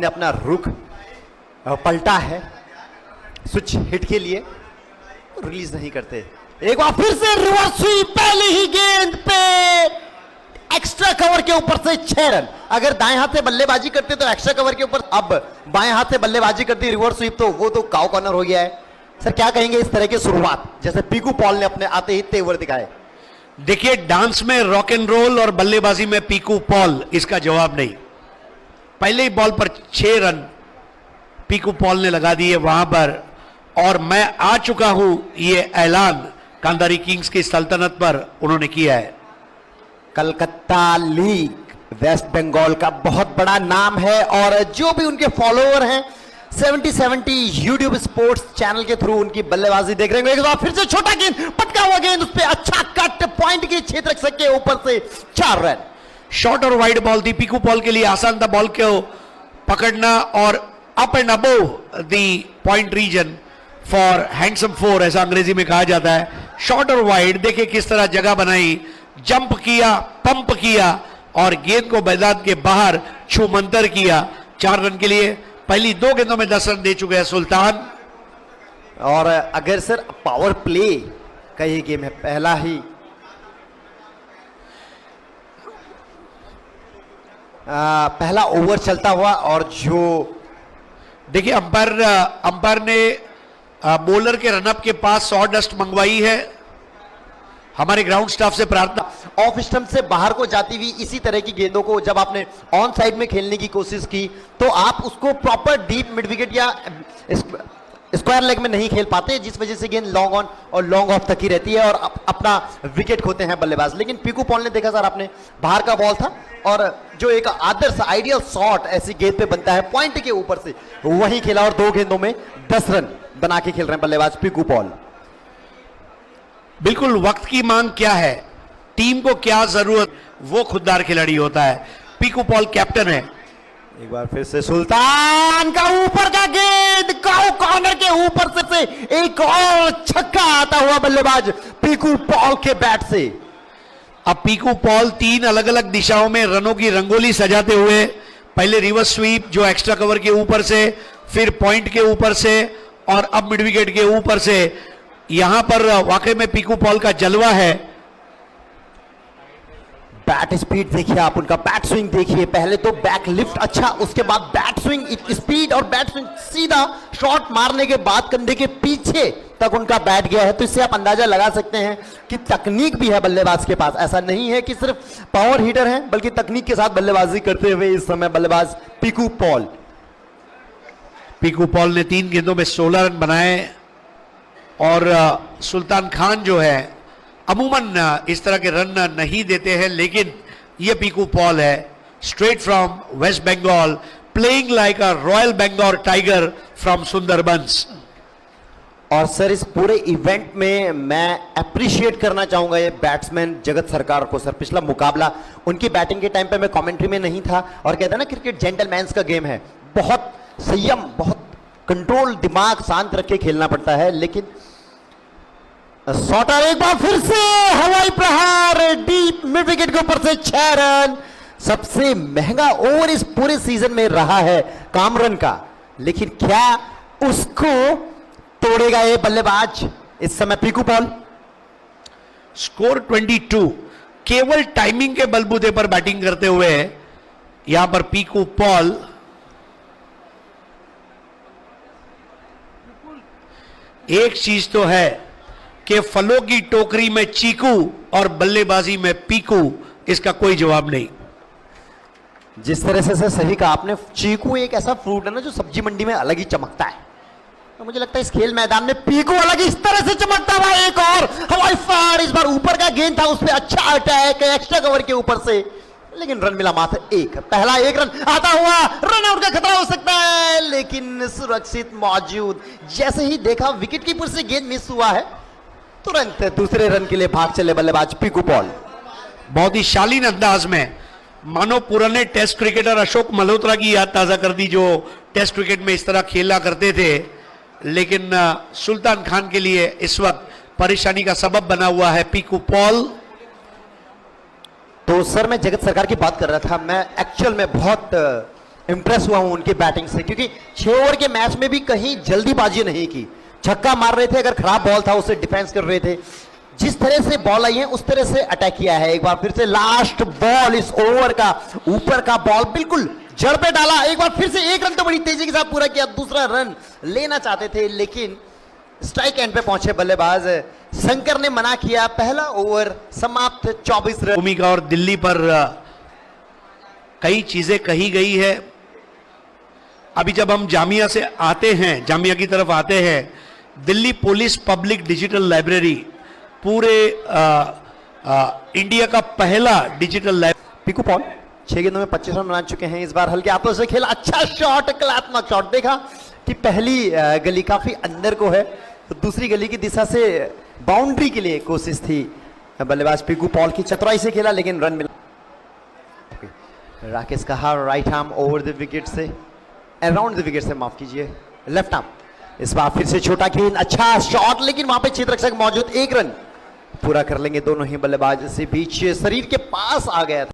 आपने अपना रुख पलटा है स्विच हिट के लिए, रिलीज नहीं करते। एक बार फिर से रिवर्स स्वीप, पहली ही गेंद पे एक्स्ट्रा कवर के ऊपर से 6 रन। अगर दाएं हाथ से बल्लेबाजी करते तो एक्स्ट्रा कवर के ऊपर, अब बाएं हाथ से बल्लेबाजी करती रिवर्स स्वीप, तो वो तो काउ कॉर्नर हो गया है। सर क्या कहेंगे इस तरह की शुरुआत, जैसे पीकू पॉल ने अपने आते ही तेवर दिखाए? देखिए, डांस में रॉक एंड रोल और बल्लेबाजी में पीकू पॉल, इसका जवाब नहीं। पहले ही बॉल पर 6 रन पीकू पॉल ने लगा दिए वहां पर, और मैं आ चुका हूं, ये ऐलान कांदारी किंग्स की सल्तनत पर उन्होंने किया है। कलकत्ता लीग वेस्ट बंगाल का बहुत बड़ा नाम है, और जो भी उनके फॉलोअर हैं 70 यूट्यूब स्पोर्ट्स चैनल के थ्रू उनकी बल्लेबाजी देख रहे हैं। एक बार फिर से छोटा गेंद, पटका हुआ गेंद, उस पर अच्छा कट, पॉइंट के क्षेत्र के ऊपर से 4 रन। शॉर्ट और वाइड बॉल थी, पीकू पॉल के लिए आसान था बॉल को पकड़ना, और up and above the point reason for handsome 4 ऐसा अंग्रेजी में कहा जाता है। शॉर्ट और वाइड, देखिए किस तरह जगह बनाई, जंप किया, पंप किया, और गेंद को मैदान के बाहर छूमंतर किया 4 रन के लिए। पहली 2 गेंदों में 10 रन दे चुके हैं सुल्तान। और अगर सर पावर प्ले का ये गेम है, पहला ओवर चलता हुआ, और जो देखिए अंपायर ने बॉलर के रनअप के पास सॉ-डस्ट मंगवाई है। हमारे ग्राउंड स्टाफ से प्रार्थना, ऑफ स्टंप से बाहर को जाती हुई इसी तरह की गेंदों को जब आपने ऑन साइड में खेलने की कोशिश की, तो आप उसको प्रॉपर डीप मिड विकेट या स्क्वायर लेग में नहीं खेल पाते, जिस वजह से गेंद लॉन्ग ऑन और लॉन्ग ऑफ तक ही रहती है, और अपना विकेट खोते हैं बल्लेबाज। लेकिन पीकू पॉल ने देखा सर, आपने बाहर का बॉल था, और जो एक आदर्श आइडियल शॉट ऐसी गेंद पे बनता है पॉइंट के ऊपर से, वही खेला, और 2 गेंदों में 10 रन बना के खेल रहे हैं बल्लेबाज पीकू पॉल। बिल्कुल वक्त की मांग क्या है, टीम को क्या जरूरत, वो खुददार खिलाड़ी होता है। पीकू पॉल कैप्टन है। एक बार फिर से सुल्तान का ऊपर का गेंद, काउ कॉर्नर के ऊपर से एक और छक्का आता हुआ बल्लेबाज पीकू पॉल के बैट से। अब पीकू पॉल 3 अलग अलग दिशाओं में रनों की रंगोली सजाते हुए, पहले रिवर्स स्वीप जो एक्स्ट्रा कवर के ऊपर से, फिर पॉइंट के ऊपर से, और अब मिड विकेट के ऊपर से। यहां पर वाकई में पीकू पॉल का जलवा है। बैट स्पीड देखिए आप, उनका बैट स्विंग देखिए, पहले तो बैक लिफ्ट अच्छा, उसके बाद बैट स्विंग स्पीड, और बैट स्विंग सीधा शॉट मारने के बाद कंधे के पीछे तक उनका बैट गया है। तो इससे आप अंदाजा लगा सकते हैं कि तकनीक भी है बल्लेबाज के पास। ऐसा नहीं है कि सिर्फ पावर हिटर है, बल्कि तकनीक के साथ बल्लेबाजी करते हुए इस समय बल्लेबाज पीकू पॉल। पीकू पॉल ने 3 गेंदों में 16 रन बनाए, और सुल्तान खान जो है अमूमन इस तरह के रन नहीं देते हैं, लेकिन ये पीकू पॉल है, straight from West Bengal, playing like a royal Bengal tiger from Sundarbans. और सर इस पूरे इवेंट में मैं अप्रिशिएट करना चाहूंगा ये बैट्समैन जगत सरकार को। सर पिछला मुकाबला उनकी बैटिंग के टाइम पे मैं कमेंट्री में नहीं था, और कहता है ना क्रिकेट जेंटलमैन्स का गेम है, बहुत संयम, बहुत कंट्रोल, दिमाग शांत रख के खेलना पड़ता है। लेकिन शॉटर एक बार फिर से हवाई प्रहार, डीप मिड विकेट के ऊपर से 6 रन। सबसे महंगा ओवर इस पूरे सीजन में रहा है कामरन का, लेकिन क्या उसको तोड़ेगा ये बल्लेबाज इस समय पीकू पॉल? स्कोर 22, केवल टाइमिंग के बलबूते पर बैटिंग करते हुए यहां पर पीकू पॉल एक चीज तो है कि फलों की टोकरी में चीकू और बल्लेबाजी में पीकू, इसका कोई जवाब नहीं। जिस तरह से सही कहा आपने, चीकू एक ऐसा फ्रूट है ना जो सब्जी मंडी में अलग ही चमकता है, तो मुझे लगता है इस खेल मैदान में पीकू अलग इस तरह से चमकता हुआ। एक और हवाई फायर, इस बार ऊपर का गेंद था, उस पर अच्छा अटैक एक्स्ट्रा कवर के ऊपर से, लेकिन रन मिला मात्र 1। पहला 1 रन आता हुआ, रन आउट का खतरा हो सकता है, लेकिन सुरक्षित मौजूद। जैसे ही देखा विकेट कीपर से गेंद मिस हुआ है, तुरंत दूसरे रन के लिए भाग चले बल्लेबाज पीकू पॉल। बहुत ही शालीन अंदाज में, मानो पुराने टेस्ट क्रिकेटर अशोक मल्होत्रा की याद ताजा कर दी, जो टेस्ट क्रिकेट में इस तरह खेला करते थे। लेकिन सुल्तान खान के लिए इस वक्त परेशानी का सबब बना हुआ है पीकू पॉल। तो सर मैं जगत सरकार की बात कर रहा था, मैं एक्चुअल में बहुत इम्प्रेस हुआ हूं उनकी बैटिंग से, क्योंकि 6 ओवर के मैच में भी कहीं जल्दीबाजी नहीं की, छक्का मार रहे थे, अगर खराब बॉल था उसे डिफेंस कर रहे थे, जिस तरह से बॉल आई है उस तरह से अटैक किया है। एक बार फिर से लास्ट बॉल इस ओवर का, ऊपर का बॉल बिल्कुल जड़ पे डाला, एक बार फिर से 1 रन तो बड़ी तेजी के साथ पूरा किया, दूसरा रन लेना चाहते थे लेकिन स्ट्राइक एंड पे पहुंचे बल्लेबाज शंकर ने मना किया। पहला ओवर समाप्त, 24 रन। भूमिका और दिल्ली पर कई चीजें कही गई है। अभी जब हम जामिया से आते हैं, जामिया की तरफ आते हैं, Delhi police public digital library पूरे इंडिया का पहला डिजिटल लाइब्रेरी। पिकू पॉल 6 गेंदों में 25 रन बना चुके हैं इस बार, हल्के हाथों से खेला, अच्छा शॉट, कलात्मक शॉट। देखा कि पहली गली काफी अंदर को है तो दूसरी गली की दिशा से बाउंड्री के लिए कोशिश थी बल्लेबाज पिकू पॉल की, चतुराई से खेला लेकिन रन मिला। राकेश कहा right arm over the wicket से, अराउंड द विकेट से, माफ कीजिए, लेफ्ट आर्म। इस बार फिर से छोटा गेंद, अच्छा शॉट, लेकिन वहां पे क्षेत्ररक्षक मौजूद, 1 रन पूरा कर लेंगे दोनों ही बल्लेबाज। इसी बीच शरीर के पास आ गया था।